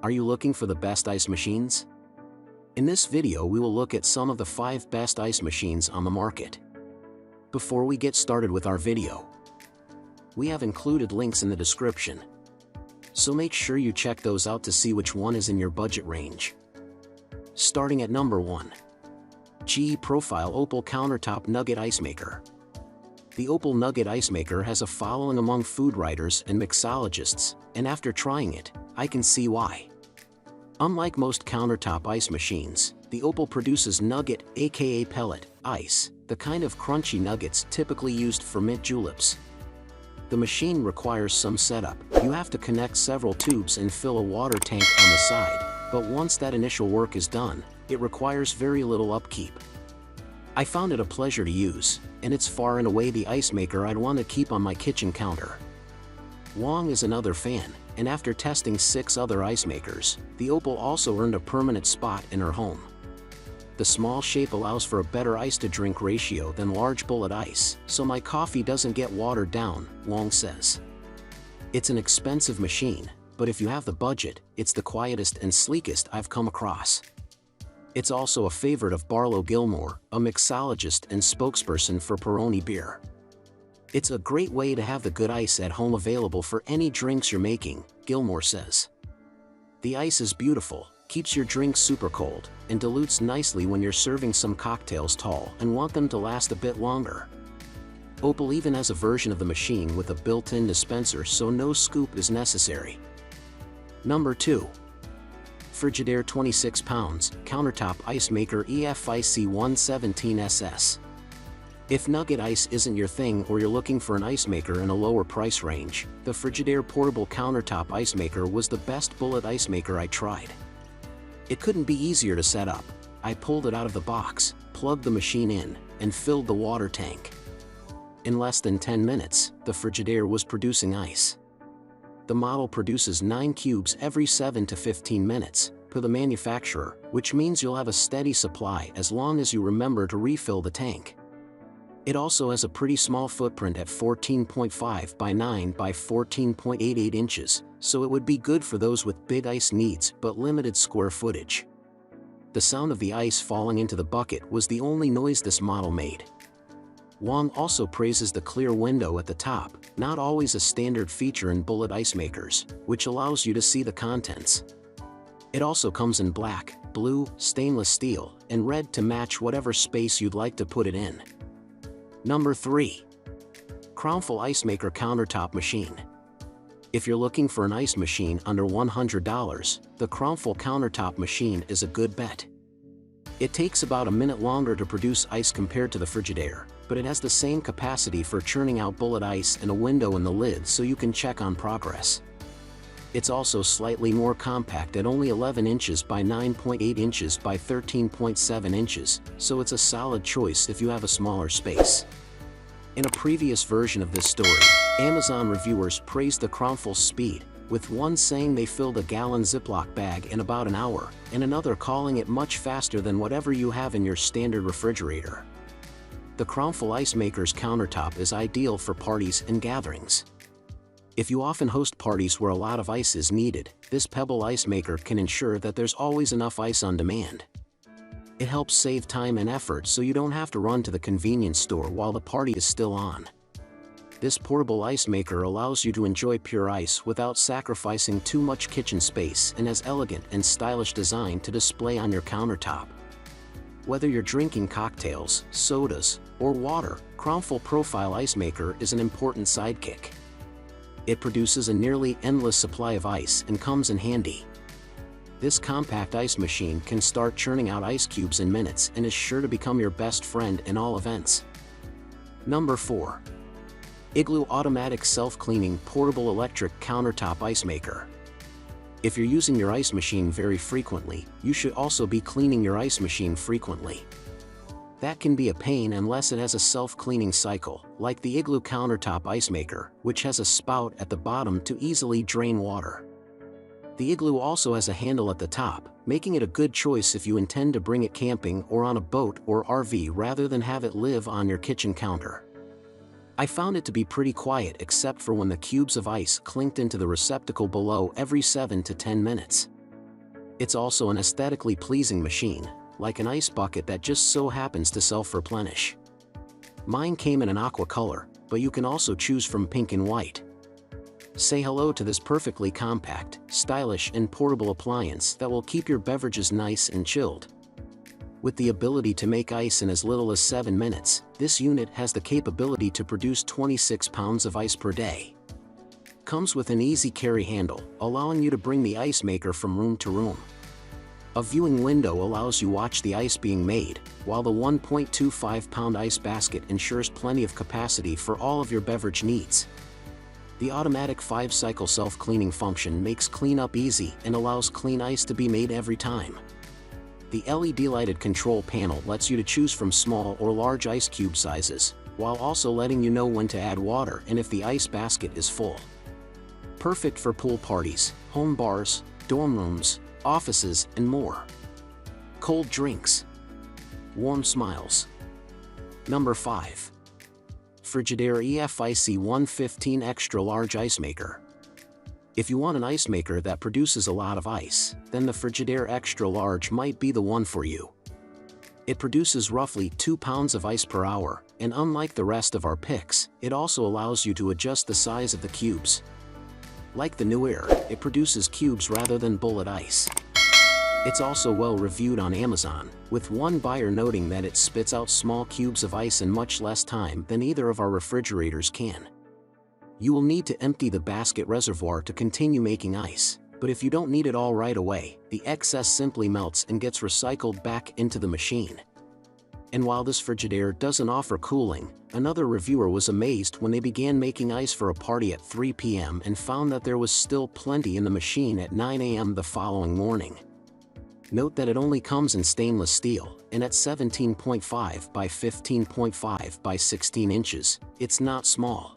Are you looking for the best ice machines? In this video we will look at some of the 5 best ice machines on the market. Before we get started with our video, we have included links in the description, so make sure you check those out to see which one is in your budget range. Starting at number 1. GE Profile Opal Countertop Nugget Ice Maker. The Opal Nugget Ice Maker has a following among food writers and mixologists, and after trying it, I can see why. Unlike most countertop ice machines, the Opal produces nugget, aka pellet, ice, the kind of crunchy nuggets typically used for mint juleps. The machine requires some setup. You have to connect several tubes and fill a water tank on the side, but once that initial work is done, it requires very little upkeep. I found it a pleasure to use, and it's far and away the ice maker I'd want to keep on my kitchen counter. Wong is another fan, and after testing 6 other ice makers, the Opal also earned a permanent spot in her home. The small shape allows for a better ice-to-drink ratio than large bullet ice, so my coffee doesn't get watered down, Wong says. It's an expensive machine, but if you have the budget, it's the quietest and sleekest I've come across. It's also a favorite of Barlow Gilmore, a mixologist and spokesperson for Peroni beer. It's a great way to have the good ice at home available for any drinks you're making, Gilmore says. The ice is beautiful, keeps your drinks super cold, and dilutes nicely when you're serving some cocktails tall and want them to last a bit longer. Opal even has a version of the machine with a built-in dispenser so no scoop is necessary. Number 2. Frigidaire 26 pounds, Countertop Ice Maker EFIC 117SS. If nugget ice isn't your thing or you're looking for an ice maker in a lower price range, the Frigidaire Portable Countertop Ice Maker was the best bullet ice maker I tried. It couldn't be easier to set up. I pulled it out of the box, plugged the machine in, and filled the water tank. In less than 10 minutes, the Frigidaire was producing ice. The model produces 9 cubes every 7 to 15 minutes, per the manufacturer, which means you'll have a steady supply as long as you remember to refill the tank. It also has a pretty small footprint at 14.5 by 9 by 14.88 inches, so it would be good for those with big ice needs but limited square footage. The sound of the ice falling into the bucket was the only noise this model made. Wong also praises the clear window at the top, not always a standard feature in bullet ice makers, which allows you to see the contents. It also comes in black, blue, stainless steel, and red to match whatever space you'd like to put it in. Number 3. Crownful Ice Maker Countertop Machine. If you're looking for an ice machine under $100, the Crownful Countertop Machine is a good bet. It takes about a minute longer to produce ice compared to the Frigidaire, but it has the same capacity for churning out bullet ice and a window in the lid so you can check on progress. It's also slightly more compact at only 11 inches by 9.8 inches by 13.7 inches, so it's a solid choice if you have a smaller space. In a previous version of this story, Amazon reviewers praised the Crownful's speed, with one saying they filled a gallon Ziploc bag in about an hour, and another calling it much faster than whatever you have in your standard refrigerator. The Crownful Ice Maker's countertop is ideal for parties and gatherings. If you often host parties where a lot of ice is needed, this Pebble Ice Maker can ensure that there's always enough ice on demand. It helps save time and effort so you don't have to run to the convenience store while the party is still on. This portable ice maker allows you to enjoy pure ice without sacrificing too much kitchen space and has elegant and stylish design to display on your countertop. Whether you're drinking cocktails, sodas, or water, Crownful Profile Ice Maker is an important sidekick. It produces a nearly endless supply of ice and comes in handy. This compact ice machine can start churning out ice cubes in minutes and is sure to become your best friend in all events. Number 4. Igloo Automatic Self-Cleaning Portable Electric Countertop Ice Maker. If you're using your ice machine very frequently, you should also be cleaning your ice machine frequently. That can be a pain unless it has a self-cleaning cycle, like the Igloo Countertop Ice Maker, which has a spout at the bottom to easily drain water. The Igloo also has a handle at the top, making it a good choice if you intend to bring it camping or on a boat or RV rather than have it live on your kitchen counter. I found it to be pretty quiet except for when the cubes of ice clinked into the receptacle below every 7 to 10 minutes. It's also an aesthetically pleasing machine, like an ice bucket that just so happens to self-replenish. Mine came in an aqua color, but you can also choose from pink and white. Say hello to this perfectly compact, stylish and portable appliance that will keep your beverages nice and chilled. With the ability to make ice in as little as 7 minutes, this unit has the capability to produce 26 pounds of ice per day. Comes with an easy carry handle, allowing you to bring the ice maker from room to room. A viewing window allows you to watch the ice being made, while the 1.25-pound ice basket ensures plenty of capacity for all of your beverage needs. The automatic 5-cycle self-cleaning function makes cleanup easy and allows clean ice to be made every time. The LED-lighted control panel lets you to choose from small or large ice cube sizes, while also letting you know when to add water and if the ice basket is full. Perfect for pool parties, home bars, dorm rooms, offices, and more. Cold drinks. Warm smiles. Number 5. Frigidaire EFIC 115 Extra Large Ice Maker. If you want an ice maker that produces a lot of ice, then the Frigidaire Extra Large might be the one for you. It produces roughly 2 pounds of ice per hour, and unlike the rest of our picks, it also allows you to adjust the size of the cubes. Like the newer, it produces cubes rather than bullet ice. It's also well reviewed on Amazon, with one buyer noting that it spits out small cubes of ice in much less time than either of our refrigerators can. You will need to empty the basket reservoir to continue making ice, but if you don't need it all right away, the excess simply melts and gets recycled back into the machine. And while this Frigidaire doesn't offer cooling, another reviewer was amazed when they began making ice for a party at 3 p.m. and found that there was still plenty in the machine at 9 a.m. the following morning. Note that it only comes in stainless steel, and at 17.5 by 15.5 by 16 inches, it's not small.